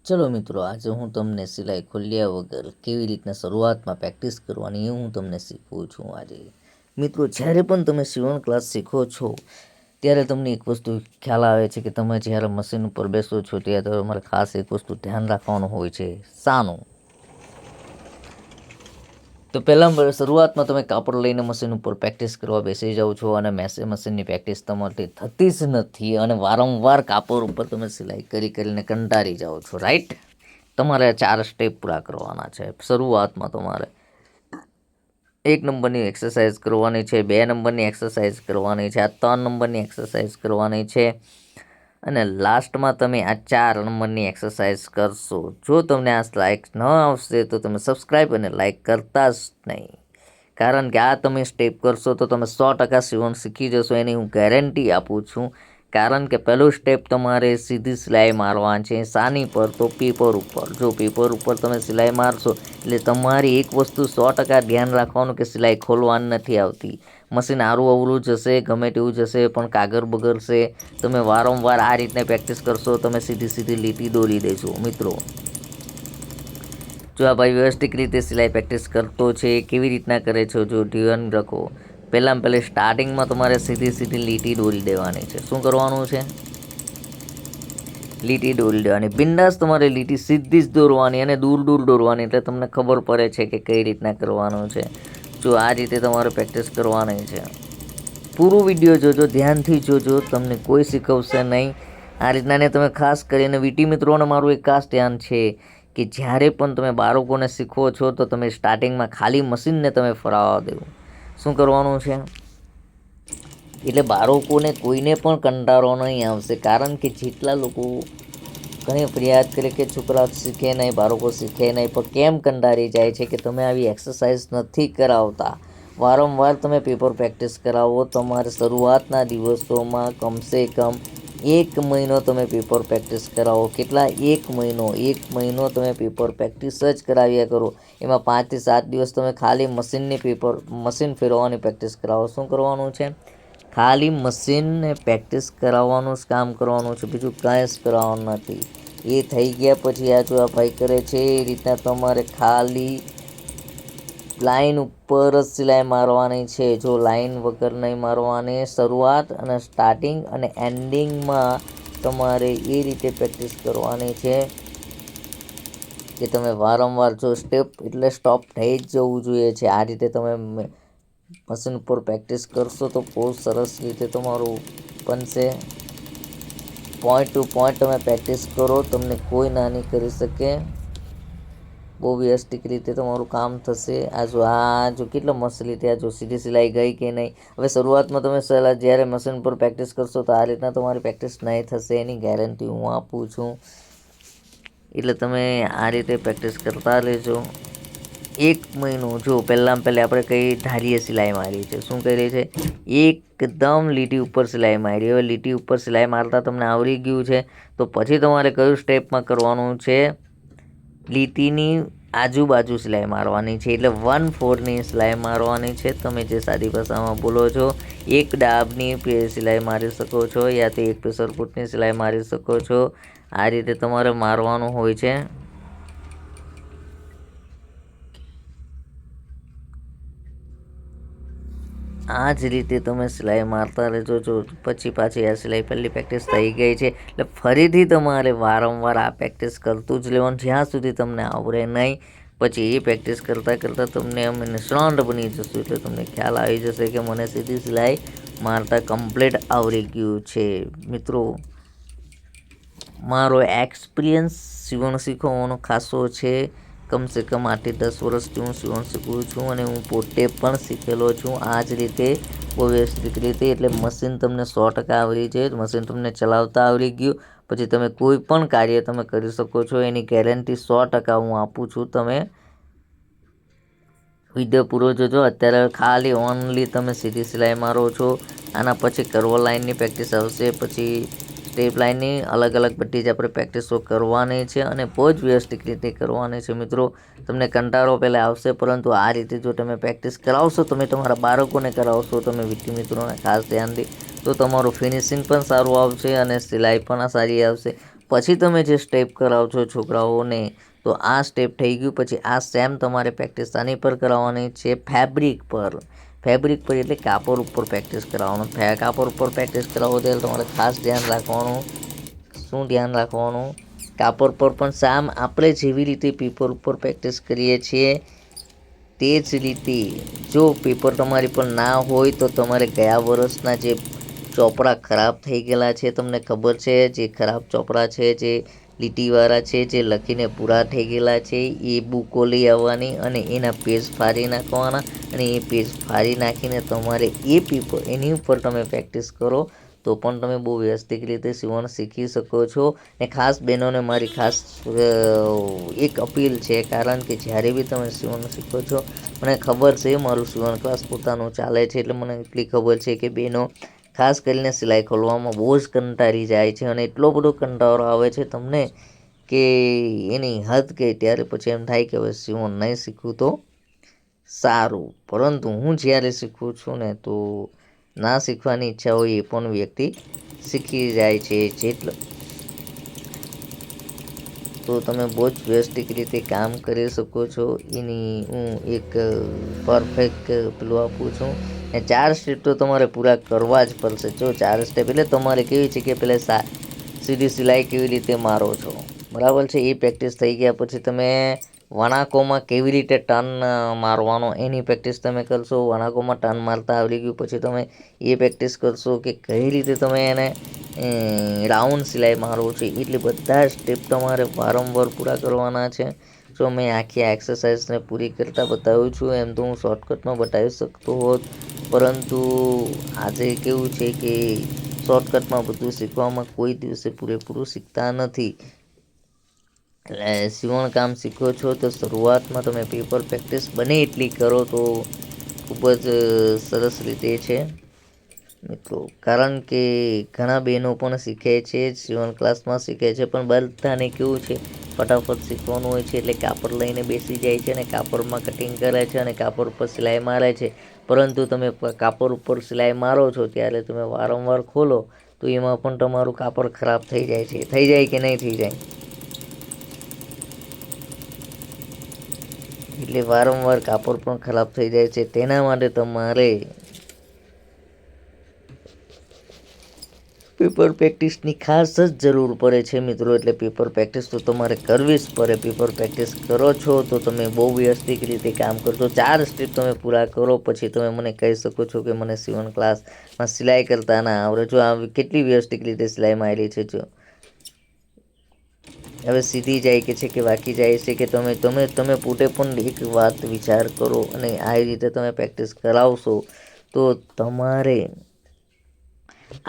ચલો મિત્રો, આજે હું તમને સિલાઈ ખોલ્યા વગર કેવી રીતના શરૂઆતમાં પ્રેક્ટિસ કરવાની એ હું તમને શીખવું છું. આજે મિત્રો, જ્યારે પણ તમે સીવણ ક્લાસ શીખો છો ત્યારે તમને એક વસ્તુ ખ્યાલ આવે છે કે તમે જ્યારે મશીન ઉપર બેસો છો ત્યારે તમારે ખાસ એક વસ્તુ ધ્યાન રાખવાનું હોય છે. શાનું? તો પહેલાં શરૂઆતમાં તમે કાપડ લઈને મશીન ઉપર પ્રેક્ટિસ કરવા બેસી જાઓ છો અને મશીનની પ્રેક્ટિસ તમારી થતી જ નથી અને વારંવાર કાપડ ઉપર તમે સિલાઈ કરીને કંટાળી જાઓ છો. રાઈટ? તમારે 4 સ્ટેપ પૂરા કરવાના છે. શરૂઆતમાં તમારે 1 નંબરની એક્સરસાઇઝ કરવાની છે, 2 નંબરની એક્સરસાઇઝ કરવાની છે, 3 નંબરની એક્સરસાઇઝ કરવાની છે અને લાસ્ટમાં તમે આ 4 નંબરની એક્સરસાઇઝ કરશો. જો તમને આ લાઇક ન આવશે તો તમે સબસ્ક્રાઈબ અને લાઇક કરતા જ નહીં, કારણ કે આ તમે સ્ટેપ કરશો તો તમે 100% સીવણ શીખી જશો, એની હું ગેરંટી આપું છું. કારણ કે પહેલું સ્ટેપ તમારે સીધી સિલાઈ મારવાની છે. શાની પર? તો પેપર ઉપર. જો પેપર ઉપર તમે સિલાઈ મારશો એટલે તમારી એક વસ્તુ 100% ધ્યાન રાખવાનું કે સિલાઈ ખોલવાની નથી આવતી. મશીન આરું અવરું જશે, ગમે તેવું જશે, પણ કાગળ બગડશે. તમે વારંવાર આ રીતને પ્રેક્ટિસ કરશો, તમે સીધી લીટી દોરી દેશો. મિત્રો, જો આ ભાઈ વ્યવસ્થિત રીતે સિલાઈ પ્રેક્ટિસ કરતો છે, કેવી રીતના કરે છે, જો ધ્યાન રાખો. પહેલાં સ્ટાર્ટિંગમાં તમારે સીધી લીટી દોરી દેવાની છે. શું કરવાનું છે? લીટી દોરી દેવાની. બિંદાસ તમારે લીટી સીધી જ દોરવાની અને દૂર દોરવાની, એટલે તમને ખબર પડે છે કે કઈ રીતના કરવાનું છે. જો આ રીતે તમારે પ્રેક્ટિસ કરવાની છે. પૂરું વિડીયો જોજો, ધ્યાનથી જોજો, તમને કોઈ શીખવશે નહીં આ રીતના. ને તમે ખાસ કરીને વીટી મિત્રોને મારું એક ખાસ ધ્યાન છે કે જ્યારે પણ તમે બાળકોને શીખવો છો તો તમે સ્ટાર્ટિંગમાં ખાલી મશીનને તમે ફરાવવા દેવું. શું કરવાનું છે? એટલે બાળકોને કોઈને પણ કંટાળો નહીં આવશે, કારણ કે જેટલા લોકો ઘણી ફરિયાદ કરે કે છોકરા શીખે નહીં, બાળકો શીખે નહીં, પણ કેમ કંટાળી જાય છે કે તમે આવી એક્સરસાઇઝ નથી કરાવતા. વારંવાર તમે પેપર પ્રેક્ટિસ કરાવો. તમારે શરૂઆતના દિવસોમાં કમસે કમ 1 મહિનો તમે પેપર પ્રેક્ટિસ કરાવો. કેટલા? 1 મહિનો તમે પેપર પ્રેક્ટિસ જ કરાવ્યા કરો. એમાં 5 થી 7 દિવસ તમે ખાલી મશીન ફેરવવાની પ્રેક્ટિસ કરાવો. શું કરવાનું છે? ખાલી મશીનને પ્રેક્ટિસ કરાવવાનું જ કામ કરવાનું છે, બીજું કાંઈ જ કરાવવાનું નથી. એ થઈ ગયા પછી આ જો આ ભાઈ કરે છે એ રીતના તમારે ખાલી લાઈન ઉપર જ સિલાઈ મારવાની છે. જો લાઈન વગર નહીં મારવાની. શરૂઆત અને સ્ટાર્ટિંગ અને એન્ડિંગમાં તમારે એ રીતે પ્રેક્ટિસ કરવાની છે કે તમે વારંવાર, જો સ્ટેપ એટલે સ્ટોપ થઈ જ જવું જોઈએ છે. આ રીતે તમે મશીન ઉપર પ્રેક્ટિસ કરશો તો બહુ સરસ રીતે તમારું બનશે. પોઈન્ટ ટુ પોઈન્ટ તમે પ્રેક્ટિસ કરો, તમને કોઈ ના નહીં કરી શકે. બહુ વ્યવસ્થિત રીતે તમારું કામ થશે. આ જો કેટલો મસ્ત રીતે આ જો સીધી સિલાઈ ગઈ કે નહીં. હવે શરૂઆતમાં તમે જ્યારે મશીન પર પ્રેક્ટિસ કરશો તો આ રીતના તમારી પ્રેક્ટિસ નહીં થશે, એની ગેરંટી હું આપું છું. એટલે તમે આ રીતે પ્રેક્ટિસ કરતા રહેજો. 1 મહિનો. જો પહેલાં આપણે કઈ ધારીએ સિલાઈ મારી છે. શું કરી છે? એકદમ લીટી ઉપર સિલાઈ મારી. હવે લીટી ઉપર સિલાઈ મારતા તમને આવડી ગયું છે તો પછી તમારે કયું સ્ટેપમાં કરવાનું છે? લીટીની આજુબાજુ સિલાઈ મારવાની છે, એટલે 1/4ની સિલાઈ મારવાની છે. તમે જે સાદી ભાષામાં બોલો છો, 1 ડાબની સિલાઈ મારી શકો છો, યા તો 1 પેસરફૂટની સિલાઈ મારી શકો છો. આ રીતે તમારે મારવાનું હોય છે. આ જ રીતે તમે સિલાઈ મારતા રહેજો. જો પછી પાછી આ સિલાઈ પહેલી પ્રેક્ટિસ થઈ ગઈ છે એટલે ફરીથી તમારે વારંવાર આ પ્રેક્ટિસ કરતું જ લેવાનું જ્યાં સુધી તમને આવડે નહીં. પછી એ પ્રેક્ટિસ કરતાં તમને અમે નિષ્ણાત બની જશું, એટલે તમને ખ્યાલ આવી જશે કે મને સીધી સિલાઈ મારતા કમ્પ્લીટ આવડી ગયું છે. મિત્રો, મારો એક્સપિરિયન્સ સીવણ શીખવાનો ખાસો છે. કમસે કમ 8 થી 10 વર્ષથી હું સીવણ શીખું છું અને હું પોતે પણ શીખેલો છું આ જ રીતે, બહુ વ્યવસ્થિત રીતે. એટલે મશીન તમને 100% આવડી જાય. મશીન તમને ચલાવતા આવડી ગયું પછી તમે કોઈ પણ કાર્ય તમે કરી શકો છો, એની ગેરંટી 100% હું આપું છું. તમે વિડીયો પૂરો જોજો. અત્યારે ખાલી ઓનલી તમે સીધી સિલાઈ મારો છો. આના પછી કર્વ લાઇનની પ્રેક્ટિસ આવશે, પછી સ્ટેપ લાઇનની અલગ બધી જ આપણે પ્રેક્ટિસો કરવાની છે અને બહુ જ વ્યવસ્થિત રીતે કરવાની છે. મિત્રો, તમને કંટાળો પહેલાં આવશે, પરંતુ આ રીતે જો તમે પ્રેક્ટિસ કરાવશો, તમે તમારા બાળકોને કરાવશો, તમે વિદ્યાર્થી મિત્રોને ખાસ ધ્યાન દે તો તમારું ફિનિશિંગ પણ સારું આવશે અને સિલાઈ પણ સારી આવશે. પછી તમે જે સ્ટેપ કરાવશો છોકરાઓને, તો આ સ્ટેપ થઈ ગયું. પછી આ સેમ તમારે પ્રેક્ટિસ આની પર કરાવવાની છે, ફેબ્રિક પર. ફેબ્રિક પર એટલે કાપડ ઉપર પ્રેક્ટિસ કરાવવાનું. કાપડ ઉપર પ્રેક્ટિસ કરાવો ત્યારે તમારે ખાસ ધ્યાન રાખવાનું. શું ધ્યાન રાખવાનું? કાપડ પર પણ સામ આપણે જેવી રીતે પેપર ઉપર પ્રેક્ટિસ કરીએ છીએ તે જ રીતે. જો પેપર તમારી પર ના હોય તો તમારે ગયા વર્ષના જે ચોપડા ખરાબ થઈ ગયેલા છે, તમને ખબર છે, જે ખરાબ ચોપડા છે, જે લીટીવાળા છે, જે લખીને પૂરા થઈ ગયેલા છે, એ બુકો લઈ આવવાની અને એના પેજ ફાડી નાખવાના. અને એ પેજ ફાડી નાખીને તમારે એ પેપર એની ઉપર તમે પ્રેક્ટિસ કરો તો પણ તમે બહુ વ્યવસ્થિત રીતે સીવણ શીખી શકો છો. ને ખાસ બહેનોને મારી ખાસ એક અપીલ છે, કારણ કે જ્યારે બી તમે સીવણ શીખો છો, મને ખબર છે મારું સીવણ ક્લાસ પોતાનું ચાલે છે, એટલે મને એટલી ખબર છે કે બહેનો ખાસ કરીને સિલાઈ ખોલવામાં બહુ જ કંટાળી જાય છે. અને એટલો બધો કંટાળો આવે છે તમને કે એની હદ કે ત્યારે પછી એમ થાય કે હવે સીવણ નહીં શીખવું તો સારું. પરંતુ હું જ્યારે શીખું છું ને, તો ના શીખવાની ઈચ્છા હોય એ પણ વ્યક્તિ શીખી જાય છે. જેટલો તો તમે બહુ જ વ્યવસ્થિત રીતે કામ કરી શકો છો. એની હું એક પરફેક્ટ પેલું આપું છું. ને 4 સ્ટેપ તો તમારે પૂરા કરવા જ પડશે. જો 4 સ્ટેપ એટલે તમારે કેવી છે કે પહેલાં સીધી સિલાઈ કેવી રીતે મારો છો, બરાબર છે, એ પ્રેક્ટિસ થઈ ગયા. પછી તમે વણાકોમાં કેવી રીતે ટર્ન મારવાનો એની પ્રેક્ટિસ તમે કરશો. વણાકોમાં ટર્ન મારતા આવડી ગયું પછી તમે એ પ્રેક્ટિસ કરશો કે કઈ રીતે તમે એને રાઉન્ડ સિલાઈ મારો છે. એટલે બધા સ્ટેપ તમારે વારંવાર પૂરા કરવાના છે. જો મેં આખી આ એક્સરસાઇઝને પૂરી કરતાં બતાવ્યું છું. એમ તો હું શોર્ટકટમાં બતાવી શકતો હોત, પરંતુ આજે કેવું છે કે શોર્ટકટમાં બધું શીખવામાં કોઈ દિવસે પૂરેપૂરું શીખતા નથી. એટલે સીવણ કામ શીખો છો તો શરૂઆતમાં તમે પેપર પ્રેક્ટિસ બને એટલી કરો તો ખૂબ જ સરસ રીતે છે મિત્રો. કારણ કે ઘણા બહેનો પણ શીખે છે, સીવણ ક્લાસમાં શીખે છે, પણ બધાને કેવું છે ફટાફટ શીખવાનું હોય છે, એટલે કાપડ લઈને બેસી જાય છે અને કાપડમાં કટિંગ કરે છે અને કાપડ ઉપર સિલાઈ મારે છે. પરંતુ તમે કાપડ ઉપર સિલાઈ મારો છો ત્યારે તમે વારંવાર ખોલો તો એમાં પણ તમારું કાપડ ખરાબ થઈ જાય છે. થઈ જાય કે નહીં થઈ જાય? એટલે વારંવાર કાપડ પણ ખરાબ થઈ જાય છે. તેના માટે તમારે પેપર પ્રેક્ટિસની ખાસ જ જરૂર પડે છે મિત્રો. એટલે પેપર પ્રેક્ટિસ તો તમારે કરવી જ પડે. પેપર પ્રેક્ટિસ કરો છો તો તમે બહુ વ્યવસ્થિત રીતે કામ કરશો. 4 સ્ટેપ તમે પૂરા કરો પછી તમે મને કહી શકો છો કે મને સીવણ ક્લાસમાં સિલાઈ કરતા ના આવડે. જો આ કેટલી વ્યવસ્થિત રીતે સિલાઈ મારેલી છે. જો હવે સીધી જાય કે છે કે વાંકી જાય છે કે તમે પોતે પણ એક વાત વિચાર કરો અને આ રીતે તમે પ્રેક્ટિસ કરાવશો તો તમારે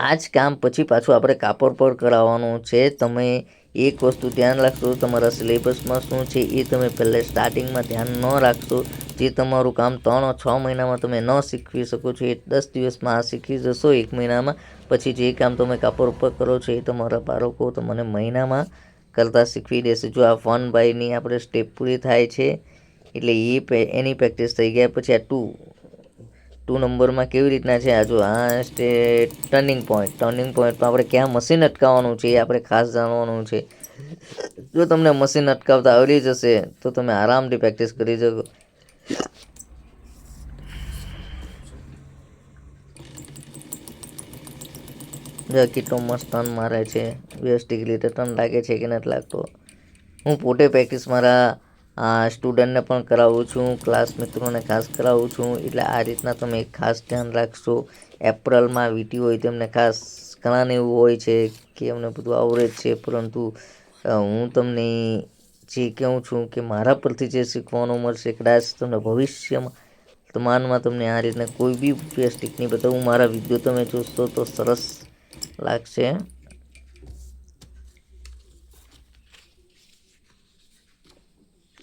આ જ કામ પછી પાછું આપણે કાપડ પર કરાવવાનું છે. તમે એક વસ્તુ ધ્યાન રાખશો, તમારા સિલેબસમાં શું છે એ તમે પહેલાં સ્ટાર્ટિંગમાં ધ્યાન ન રાખશો. જે તમારું કામ 3-6 મહિનામાં તમે ન શીખવી શકો છો એ 10 દિવસમાં આ શીખી જશો 1 મહિનામાં. પછી જે કામ તમે કાપડ ઉપર કરો છો એ તમારા બાળકો તમને મહિનામાં કરતાં શીખવી દેશે. જો આ 1 બાયની આપણે સ્ટેપ પૂરી થાય છે એટલે એની પ્રેક્ટિસ થઈ ગયા. પછી આ 2 નંબરમાં કેવી રીતના છે, આ જો આ ટર્નિંગ પોઈન્ટમાં આપણે ક્યાં મશીન અટકાવવાનું છે એ આપણે ખાસ જાણવાનું છે. જો તમને મશીન અટકાવતા આવડી જશે તો તમે આરામથી પ્રેક્ટિસ કરી શકો. કેટલો મસ્ત ટર્ન મારે છે, વ્યવસ્થિત રીતે ટર્ન લાગે છે કે નથી લાગતો. હું પોતે પ્રેક્ટિસ મારા સ્ટુડન્ટને પણ કરાવું છું, ક્લાસ મિત્રોને ખાસ કરાવું છું. એટલે આ રીતના તમે ખાસ ધ્યાન રાખશો. એપ્રિલમાં વીટી હોય તેમને ખાસ ઘણાને એવું હોય છે કે અમને બધું આવડે જ છે, પરંતુ હું તમને જે કહું છું કે મારા પરથી જે શીખવાનું મળશે કદાચ તમને ભવિષ્યમાં તમાનમાં તમને આ રીતના કોઈ બી વ્યવસ્થિત નહીં બતાવું. મારા વિડીયો તમે જોશો તો સરસ લાગશે.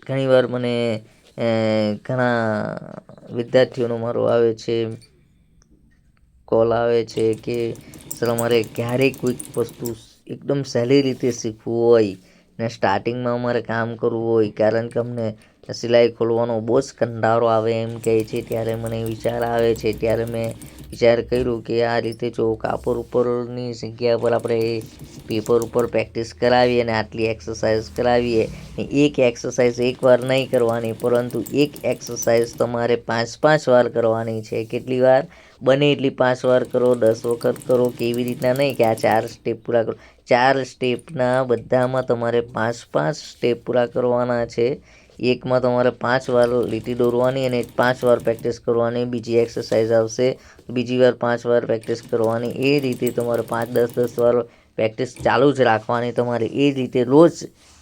ઘણીવાર મને ઘણા વિદ્યાર્થીઓનો મારો આવે છે, કોલ આવે છે કે સર અમારે ક્યારેય કોઈક વસ્તુ એકદમ સહેલી રીતે શીખવું હોય ને સ્ટાર્ટિંગમાં અમારે કામ કરવું હોય, કારણ કે અમને સિલાઈ ખોલવાનો બહુ જ કંટાળો આવે એમ કહે છે, ત્યારે મને વિચાર આવે છે, ત્યારે મેં વિચાર કર્યું કે આ રીતે જો કાપડ ઉપરની જગ્યા પર આપણે પેપર ઉપર પ્રેક્ટિસ કરાવીએ અને આટલી એક્સરસાઇઝ કરાવીએ, એક એક્સરસાઇઝ એકવાર નહીં કરવાની, પરંતુ એક એક્સરસાઇઝ તમારે 5-5 વાર કરવાની છે. કેટલી વાર બને એટલી 5 વાર કરો, 10 વખત કરો, કેવી રીતના નહીં કે આ 4 સ્ટેપ પૂરા કરો. 4 સ્ટેપના બધામાં તમારે 5-5 સ્ટેપ પૂરા કરવાના છે. એકમાં તમારે 5 વાર લીટી દોરવાની અને 5 વાર પ્રેક્ટિસ કરવાની. બીજી એક્સરસાઇઝ આવશે, બીજી વાર 5 વાર પ્રેક્ટિસ કરવાની. એ રીતે તમારે 5-10 વાર પ્રેક્ટિસ ચાલુ જ રાખવાની. તમારે એ રીતે રોજ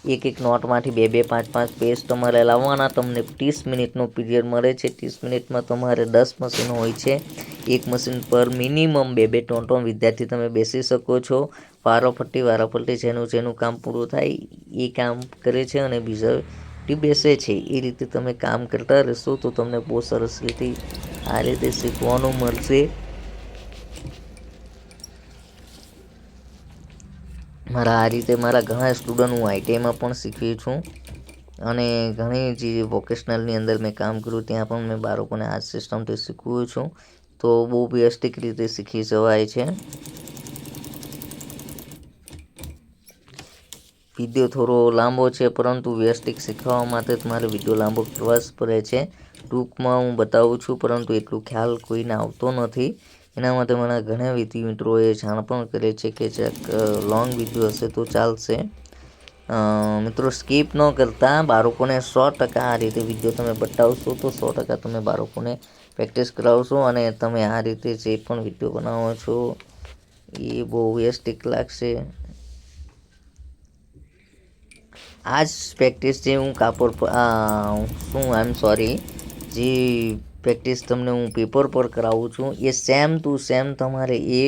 એક નોટમાંથી 2-2, 5-5 પેજ તમારે લાવવાના. તમને 30 મિનિટનો પીરિયડ મળે છે. 30 મિનિટમાં તમારે 10 મશીન હોય છે. એક મશીન પર મિનિમમ 2-2, 3-3 વિદ્યાર્થી તમે બેસી શકો છો. વારાફરતી જેનું કામ પૂરું થાય એ કામ કરે છે અને બીજા બેસે છે. એ રીતે તમે કામ કરતા રહેશો તો તમને બહુ સરસ રીતે આ રીતે શીખવાનું મળશે. મારા ઘણા સ્ટુડન્ટ હું આઈટીઆઈમાં પણ શીખવી છું અને ઘણી જે વોકેશનલની અંદર મેં કામ કર્યું ત્યાં પણ મેં બાળકોને આ સિસ્ટમથી શીખવું છું. તો બહુ વ્યવસ્થિત રીતે શીખી જવાય છે. વિડીયો થોડો લાંબો છે, પરંતુ વ્યવસ્થિત શીખવા માટે તમારે વિડીયો લાંબો કરવા જ પડે છે. ટૂંકમાં હું બતાવું છું, પરંતુ એટલું ખ્યાલ કોઈને આવતો નથી. એના માટે મારા ઘણા મિત્રોએ જાણ પણ કરે છે કે લોંગ વિડીયો હશે તો ચાલશે. મિત્રો સ્કીપ ન કરતા બાળકોને 100% આ રીતે વિડીયો તમે બતાવશો તો 100% તમે બાળકોને પ્રેક્ટિસ કરાવશો અને તમે આ રીતે જે પણ વિડીયો બનાવો છો એ બહુ વ્યવસ્થિત લાગશે. આ જ પ્રેક્ટિસ જે હું જે પ્રેક્ટિસ તમને હું પેપર પર કરાવું છું એ સેમ ટુ સેમ તમારે એ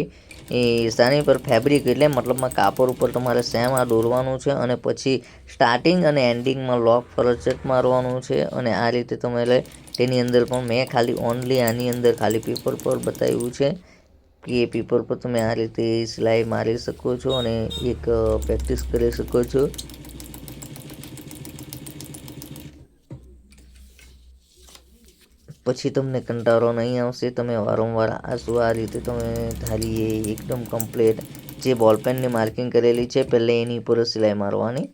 સાની પર ફેબ્રિક એટલે મતલબમાં કાપડ ઉપર તમારે સેમ આ દોરવાનું છે અને પછી સ્ટાર્ટિંગ અને એન્ડિંગમાં લોક ફરજિયાત મારવાનું છે. અને આ રીતે તમે તેની અંદર પણ મેં ઓનલી આની અંદર ખાલી પેપર પર બતાવ્યું છે કે એ પેપર પર તમે આ રીતે સિલાઈ મારી શકો છો અને એક પ્રેક્ટિસ કરી શકો છો. પછી તમને કંટાળો નહીં આવશે. તમે વારંવાર આ રીતે તમે ધારીએ એકદમ કમ્પ્લીટ જે બોલપેનની માર્કિંગ કરેલી છે પહેલે એની ઉપર સિલાઈ મારવાની.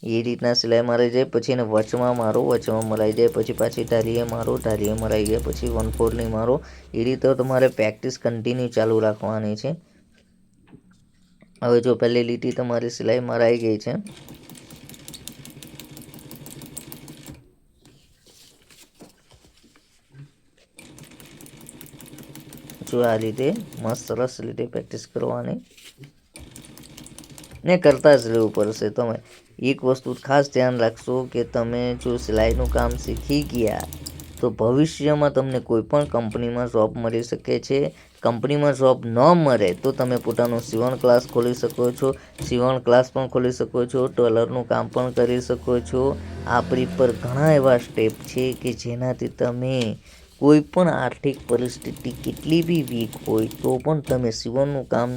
એ રીતના સિલાઈ મારી જાય, પછી એને વચમાં મારો, વચમાં મરાઈ જાય, પછી પાછી ધારીએ મારો, ધારીએ મરાઈ જાય, પછી 1/4ની મારો. એ રીતે તમારે પ્રેક્ટિસ કન્ટિન્યુ ચાલુ રાખવાની છે. હવે જો પહેલી લીટી તમારી સિલાઈ મરાઈ ગઈ છે. જો આ રીતે મસ્ત સરસ રીતે પ્રેક્ટિસ કરવાની ને કરતા જ રહેવું પડશે. તમે એક વસ્તુ ખાસ ધ્યાન રાખશો કે તમે જો સિલાઈનું કામ શીખી ગયા તો ભવિષ્યમાં તમને કોઈ પણ કંપનીમાં જોબ મળી શકે છે. કંપનીમાં જોબ ન મળે તો તમે પોતાનો સીવણ ક્લાસ ખોલી શકો છો. સીવણ ક્લાસ પણ ખોલી શકો છો. ટેલરનું કામ પણ કરી શકો છો. આપણી પર ઘણા એવા સ્ટેપ છે કે જેનાથી તમે કોઈ પણ આર્થિક પરિસ્થિતિ કેટલી બી વીક હોય તો પણ તમે સીવણનું કામ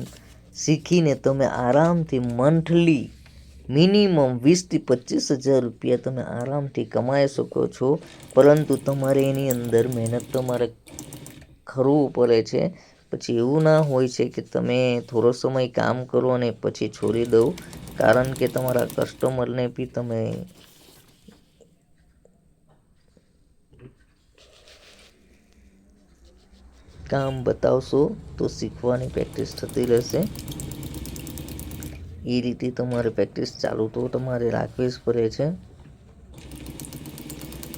શીખીને તમે આરામથી મંથલી મિનિમમ 20,000 થી 25,000 રૂપિયા તમે આરામથી કમાઈ શકો છો. પરંતુ તમારે એની અંદર મહેનત તમારે કરવું પડે છે. પછી એવું ના હોય છે કે તમે થોડો સમય કામ કરો અને પછી છોડી દો, કારણ કે તમારા કસ્ટમરને બી તમે કામ બતાવશો તો શીખવાની પ્રેક્ટિસ થતી રહેશે. એ રીતે તમારે પ્રેક્ટિસ ચાલુ તો તમારે રાખવી જ પડે છે.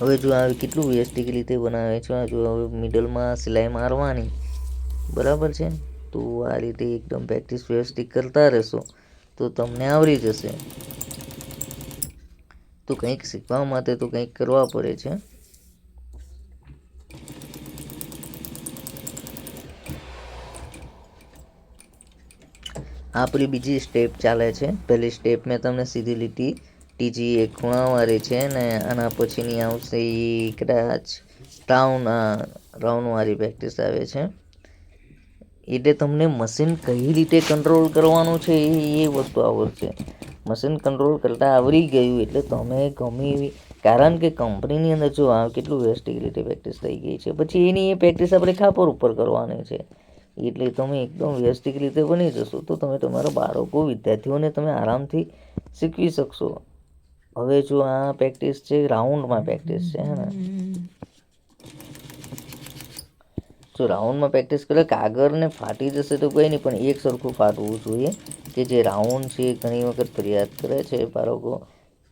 હવે જો આ કેટલું વ્યવસ્થિત રીતે બનાવે છે. જો હવે મિડલમાં સિલાઈ મારવાની, બરાબર છે. તો આ રીતે એકદમ પ્રેક્ટિસ વ્યવસ્થિત કરતા રહેશો તો તમને આવડી જશે. તો કંઈક શીખવા માટે તો કંઈક કરવા પડે છે. આપણી બીજી સ્ટેપ ચાલે છે. પહેલી સ્ટેપ મેં તમને સીધી લીટી, ત્રીજી એક ખૂણાવાળી છે ને આના પછીની આવશે એ કદાચ રાઉન્ડવાળી પ્રેક્ટિસ આવે છે. એટલે તમને મશીન કઈ રીતે કંટ્રોલ કરવાનું છે એ વસ્તુ આવડશે. મશીન કંટ્રોલ કરતાં આવડી ગયું એટલે તમે ગમે એવી કારણ કે કંપનીની અંદર જો આ કેટલું વ્યવસ્થિત રીતે પ્રેક્ટિસ થઈ ગઈ છે, પછી એની એ પ્રેક્ટિસ આપણે ખાપર ઉપર કરવાની છે. એટલે તમે એકદમ વ્યવસ્થિત રીતે બની જશો તો તમે તમારા બાળકો વિદ્યાર્થીઓને તમે આરામથી શીખવી શકશો. હવે જો આ પ્રેક્ટિસ છે રાઉન્ડમાં પ્રેક્ટિસ છે હે ને, જો રાઉન્ડમાં પ્રેક્ટિસ કરે કાગળને ફાટી જશે તો કંઈ નહીં, પણ એક સરખું ફાટવું જોઈએ. કે જે રાઉન્ડ છે ઘણી વખત ફરિયાદ કરે છે બાળકો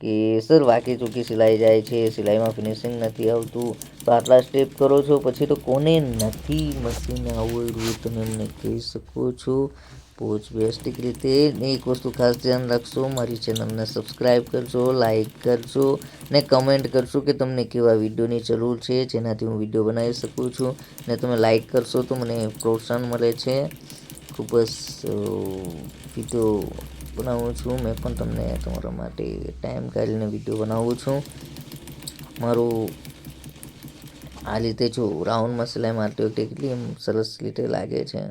કે સર વાંકી ચૂકી સિલાઈ જાય છે, સિલાઈમાં ફિનિશિંગ નથી આવતું, તો આટલા સ્ટેપ કરો છો પછી તો કોને નથી મશીન આવડવું તમે એમને કહી શકો છો. પોચ વ્યવસ્થિત રીતે એક વસ્તુ ખાસ ધ્યાન રાખશો, મારી ચેનલને સબસ્ક્રાઈબ કરજો, લાઈક કરજો ને કમેન્ટ કરશો કે તમને કેવા વિડીયોની જરૂર છે જેનાથી હું વિડીયો બનાવી શકું છું. ને તમે લાઈક કરશો તો મને પ્રોત્સાહન મળે છે. ખૂબ જ વિડીયો બનાવું છું મેં પણ તમને તમારા માટે ટાઈમ કાઢીને વિડીયો બનાવું છું. મારું આ રીતે જો રાઉન્ડમાં સિલાઈ મારતી વખતે કેટલી એમ સરસ રીતે લાગે છે.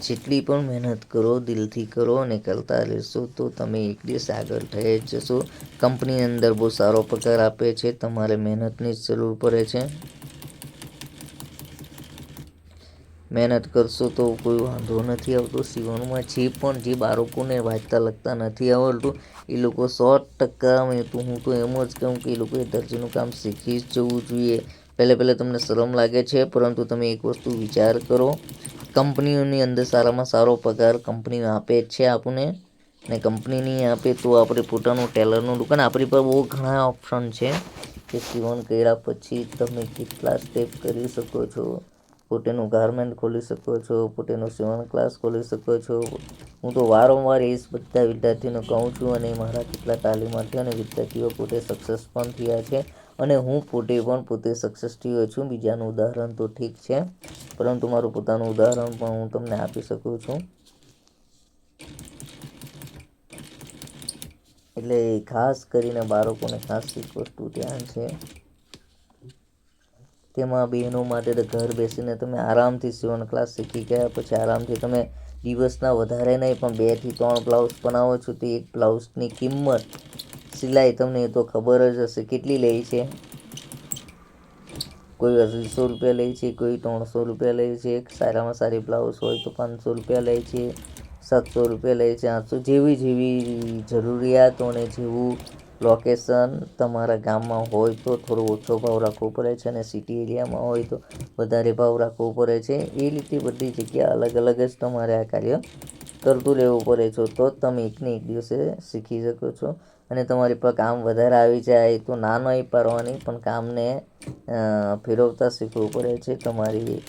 જેટલી પણ મહેનત કરો દિલથી કરો અને કરતા રહેશો તો તમે એક દિવસ આગળ થઈ જ જશો. કંપની અંદર બહુ સારો પગાર આપે છે, તમારે મહેનતની જ જરૂર પડે છે. મહેનત કરશો તો કોઈ વાંધો નથી આવતો. સીવણમાં જે બાળકોને વાંચતા લખતા નથી આવડતું એ લોકો 100% હું તો એમ જ કહું કે એ લોકોએ દરજીનું કામ શીખી જ જવું જોઈએ. પહેલાં તમને શરમ લાગે છે, પરંતુ તમે એક વસ્તુ વિચાર કરો, કંપનીઓની અંદર સારામાં સારો પગાર કંપની આપે જ છે આપણને, ને કંપની નહીં આપે તો આપણે પોતાનું ટેલરનું દુકાન, આપણી પર બહુ ઘણા ઓપ્શન છે કે સીવણ કર્યા પછી તમે કેટલા સ્ટેપ કરી શકો છો. પોતાનું ગારમેન્ટ ખોલી શકો છો, પોતાનું સીવણ ક્લાસ ખોલી શકો છો. હું તો વારંવાર એ જ બધા વિદ્યાર્થીઓને કહું છું અને મારા કેટલા તાલીમાર્થીઓ અને વિદ્યાર્થીઓ પોતે સક્સેસ પણ થયા છે અને હું પોતે સક્સેસ થયો છું. બીજાનું ઉદાહરણ તો ઠીક છે, પરંતુ મારું પોતાનું ઉદાહરણ પણ હું તમને આપી શકું છું. એટલે ખાસ કરીને બાળકોને ખાસ એક વસ્તુ ધ્યાન છે, તેમાં બહેનો માટે તો ઘર બેસીને તમે આરામથી સીવણ ક્લાસ શીખી ગયા પછી આરામથી તમે દિવસના વધારે નહીં પણ 2 થી 3 બ્લાઉઝ બનાવો છો તો એક બ્લાઉઝની કિંમત સિલાઈ તમને તો ખબર જ હશે કેટલી લે છે. કોઈ 200 રૂપિયા લે છે, કોઈ 300 રૂપિયા લે છે. સારામાં સારી બ્લાઉઝ હોય તો 500 રૂપિયા લે છે, 700 રૂપિયા લે છે, 800, જેવી જરૂરિયાતો અને જેવું લોકેશન તમારા ગામમાં હોય તો થોડો ઓછો ભાવ રાખવો પડે છે અને સિટી એરિયામાં હોય તો વધારે ભાવ રાખવો પડે છે. એ રીતે બધી જગ્યા અલગ અલગ જ તમારે આ કાર્ય કરતું રહેવું પડે છે, તો જ તમે એકને એક દિવસે શીખી શકો છો. અને તમારી પર કામ વધારે આવી જાય તો ના નહીં પાડવાની, પણ કામને ફેરવતા શીખવું પડે છે. તમારી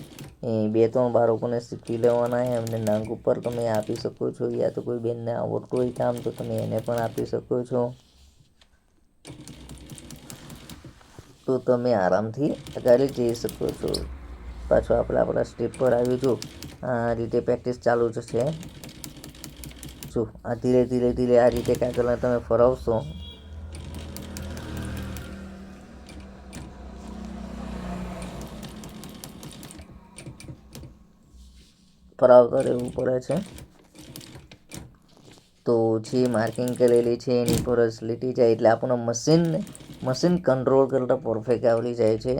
2-3 બાળકોને શીખવી લેવાના, એમને નાંગ ઉપર તમે આપી શકો છો, યા તો કોઈ બેનને આવડતું હોય કામ તો તમે એને પણ આપી શકો છો. તો તમે આરામથી આગળ જઈ શકો છો. પાછો આપણે આપણા સ્ટેપ પર આવી જો આ રીતે પ્રેક્ટિસ ચાલુ જ છે. જો આ ધીરે આ રીતે કાગળને તમે ફરાવશો ફરાવતા રહેવું પડે છે. તો જે માર્કિંગ કરેલી છે એની પર જ લીટી જાય એટલે આપણને મશીન કંટ્રોલ કરતાં પરફેક્ટ આવડી જાય છે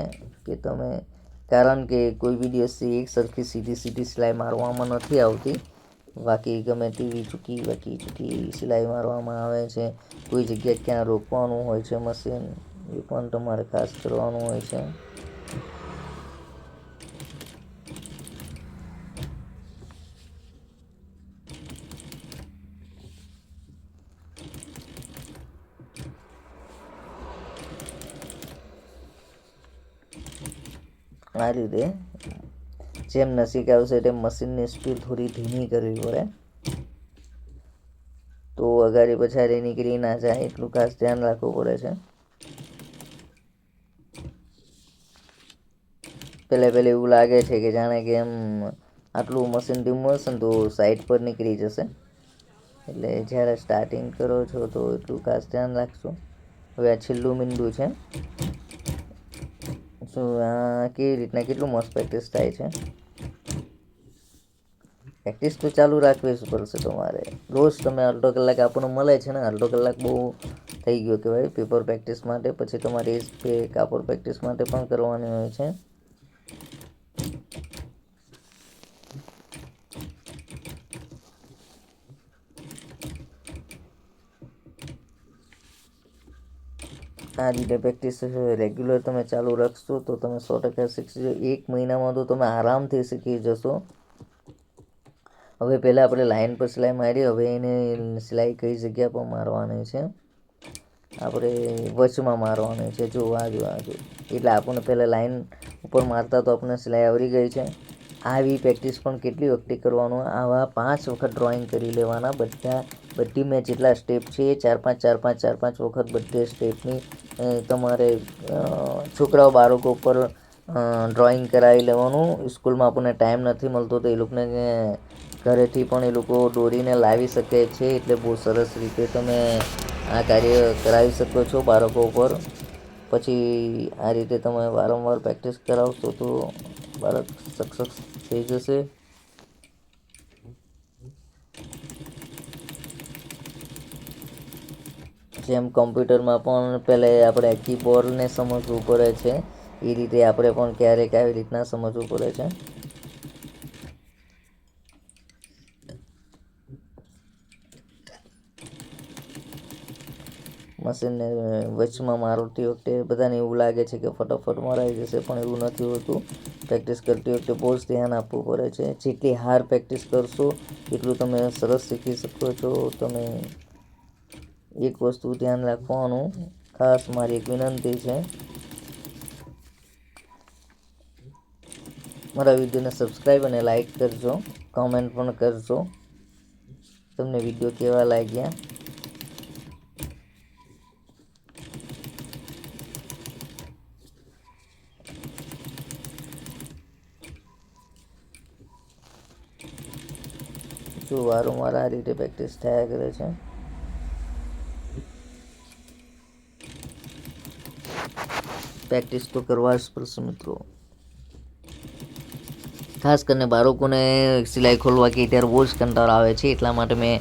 કે તમે, કારણ કે કોઈ બી દિવસથી એક સરખી સીધી સિલાઈ મારવામાં નથી આવતી. બાકી ગમે તેવી ચૂકી સિલાઈ મારવામાં આવે છે. કોઈ જગ્યાએ ક્યાં રોકવાનું હોય છે મશીન એ પણ તમારે ખાસ કરવાનું હોય છે. આ રીતે જેમ નજીક આવશે તેમ મશીનની સ્પીડ થોડી ધીમી કરવી પડે, તો અગાડી પછાડી નીકળી ના જાય એટલું ખાસ ધ્યાન રાખવું પડે છે. પહેલાં એવું લાગે છે કે જાણે કે એમ આટલું મશીન ધીમું હશે ને તો સાઈડ પર નીકળી જશે, એટલે જ્યારે સ્ટાર્ટિંગ કરો છો તો એટલું ખાસ ધ્યાન રાખશો. હવે આ છેલ્લું બિંદુ છે. શું આ કેવી રીતના કેટલું મસ્ત પ્રેક્ટિસ થાય છે. પ્રેક્ટિસ તો ચાલુ રાખવી જ પડશે તમારે. રોજ તમે અડધો કલાક આપણને મળે છે ને, અડધો કલાક બહુ થઈ ગયો કહેવાય પેપર પ્રેક્ટિસ માટે. પછી તમારે કાપડ પ્રેક્ટિસ માટે પણ કરવાની હોય છે. આ રીતે પ્રેક્ટિસ રેગ્યુલર તમે ચાલુ રાખશો તો તમે 100% શીખી જશો. 1 મહિનામાં તો તમે આરામથી શીખી જશો. હવે પહેલાં આપણે લાઈન પર સિલાઈ મારી, હવે એને સિલાઈ કઈ જગ્યા પર મારવાની છે, આપણે વચમાં મારવાની છે. જો એટલે આપણને પહેલાં લાઈન ઉપર મારતા તો આપણને સિલાઈ આવડી ગઈ છે. આવી પ્રેક્ટિસ પણ કેટલી વખતે કરવાનું, આવા 5 વખત ડ્રોઈંગ કરી લેવાના. બધી મેં જેટલા સ્ટેપ છે 4-5 વખત બધે સ્ટેપની તમારે છોકરાઓ બાળકો ઉપર ડ્રોઈંગ કરાવી લેવાનું. સ્કૂલમાં આપણને ટાઈમ નથી મળતો તો એ લોકોને ઘરેથી પણ એ લોકો દોરીને લાવી શકે છે. એટલે બહુ સરસ રીતે તમે આ કાર્ય કરાવી શકો છો બાળકો ઉપર. પછી આ રીતે તમે વારંવાર પ્રેક્ટિસ કરાવશો તો બાળક સક્સેસ થઈ જશે. જેમ કોમ્પ્યુટરમાં પણ પહેલાં આપણે કીબોર્ડને સમજવું પડે છે, એ રીતે આપણે પણ ક્યારેક આવી રીતના સમજવું પડે છે. મશીનને વચમાં મારતી વખતે બધાને એવું લાગે છે કે ફટાફટ મરાઈ જશે, પણ એવું નથી હોતું. પ્રેક્ટિસ કરતી વખતે બહુ જ ધ્યાન આપવું પડે છે. જેટલી હાર્ડ પ્રેક્ટિસ કરશો એટલું તમે સરસ શીખી શકો છો. તમે એક વસ્તુ ધ્યાન રાખવાનું, ખાસ મારી એક વિનંતી છે, મારા વિડીયોને સબસ્ક્રાઈબ અને લાઈક કરજો, કમેન્ટ પણ કરજો તમને વિડીયો કેવા લાગ્યા. જો વારંવાર આ રીતે પ્રેક્ટિસ થયા કરે છે. પ્રેક્ટિસ તો કરવા જ પડશે મિત્રો. ખાસ કરીને બાળકોને સિલાઈ ખોલવા કે ત્યારે બહુ જ કંટાળો આવે છે. એટલા માટે મેં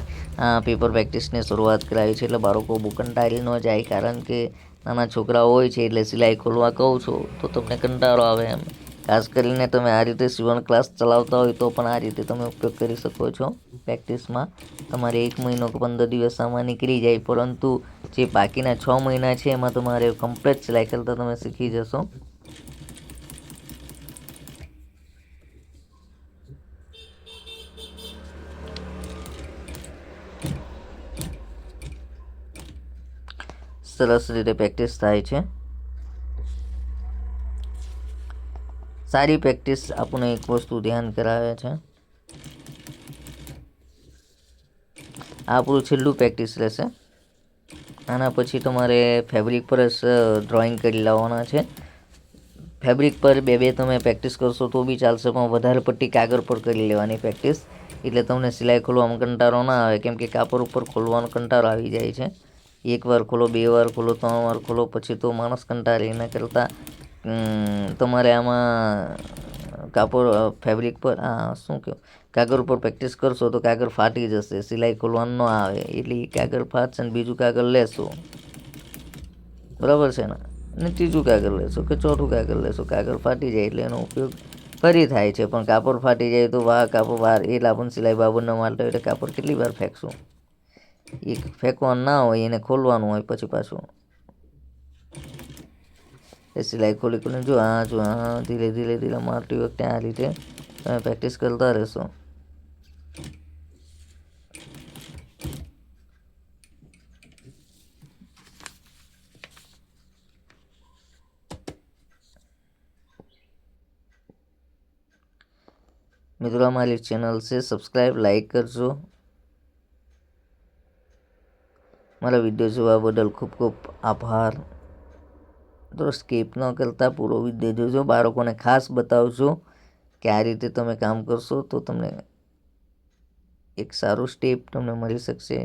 પેપર પ્રેક્ટિસની શરૂઆત કરાવી છે. એટલે બાળકો બહુ કંટાળી ન જાય, કારણ કે નાના છોકરાઓ હોય છે એટલે સિલાઈ ખોલવા કહું છું તો તમને કંટાળો આવે એમ. ખાસ કરીને તમે આ રીતે સીવણ ક્લાસ ચલાવતા હોય તો પણ આ રીતે તમે ઉપયોગ કરી શકો છો. પ્રેક્ટિસમાં તમારે 1 મહિનો કે 15 દિવસ આમાં નીકળી જાય, પરંતુ જે બાકીના 6 મહિના છે એમાં તમારે કમ્પ્લીટ સિલાઈ કરતાં તમે શીખી જશો. સરસ રીતે પ્રેક્ટિસ થાય છે. સારી પ્રેક્ટિસ આપણને એક વસ્તુ ધ્યાન કરાવે છે. આ આપણું છેલ્લું પ્રેક્ટિસ રહેશે. આના પછી તમારે ફેબ્રિક પર જ ડ્રોઈંગ કરી લાવવાના છે. ફેબ્રિક પર બે તમે પ્રેક્ટિસ કરશો તો બી ચાલશે, પણ વધારે પડતી કાગળ પર કરી લેવાની પ્રેક્ટિસ. એટલે તમને સિલાઈ ખોલવામાં કંટાળો ના આવે, કેમ કે કાપડ ઉપર ખોલવાનો કંટાળો આવી જાય છે. 1 વાર ખોલો, 2 વાર ખોલો, 3 વાર ખોલો, પછી તો માણસ કંટાળે. એના કરતાં તમારે આમાં ફેબ્રિક પર શું કહું, કાગળ ઉપર પ્રેક્ટિસ કરશો તો કાગળ ફાટી જશે, સિલાઈ ખોલવાનું ન આવે. એટલે કાગળ ફાટશે ને બીજું કાગળ લેશો, બરાબર છે ને, અને ત્રીજું કાગળ લેશો કે ચોથું કાગળ લેશો. કાગળ ફાટી જાય એટલે એનો ઉપયોગ ફરી થાય છે, પણ કાપડ ફાટી જાય તો કાપડ વાર એટલે આપણને સિલાઈ બાબર ન મારતા હોય એટલે કાપડ કેટલી વાર ફેંકશું. એક ફેંકવાનું ના હોય, એને ખોલવાનું હોય પછી પાછું. એ સિલાઈ ખોલીને જો ધીરે ધીરે મારતી વખતે આ રીતે તમે પ્રેક્ટિસ કરતા રહેશો. મિત્રો અમારી ચેનલ છે, સબસ્ક્રાઈબ લાઈક કરજો. મારા વિડીયો જોવા બદલ ખૂબ ખૂબ આભાર. તો સ્કીપ ન કરતા પૂરો વિડીયો જોજો. બાળકોને ખાસ બતાવજો કે આ રીતે તમે કામ કરશો તો તમને એક સારું સ્ટેપ તમને મળી શકશે.